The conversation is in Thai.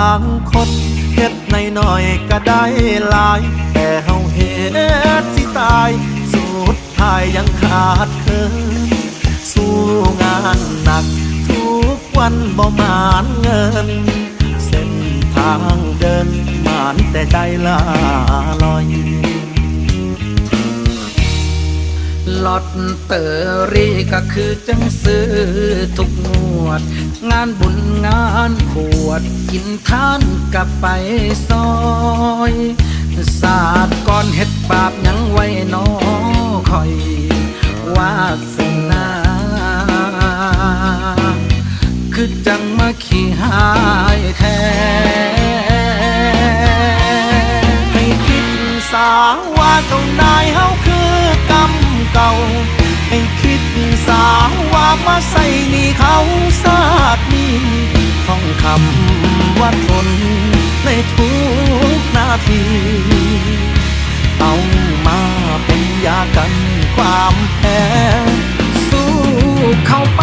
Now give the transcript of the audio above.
างคนเฮ็ดในน้อยก็ได้หลายแต่เฮาเฮ็ดสิตายสุดท้ายยังขาดเคินสู้งานหนักทุกวันบ่มานเงินเส้นทางเดินมานแต่ใจลาลอยลอตเตอรี่ก็คือจังซื้อทุกงวดงานบุญงานบวชกินทานกับไปซอยศาสตร์ก่อนเฮ็ดบาปยังไว้น้อคอยวาสนาคือจังมาขี้หายแท้ให้คิดสาว่าเจ้านายเฮาคือกรรมเก่าให้คิดสาว่ามาใส่หนี้เขาซาดนี้ท่องคำว่าทนในทุกนาทีเอามาเป็นยากันความแพ้สู้เข้าไป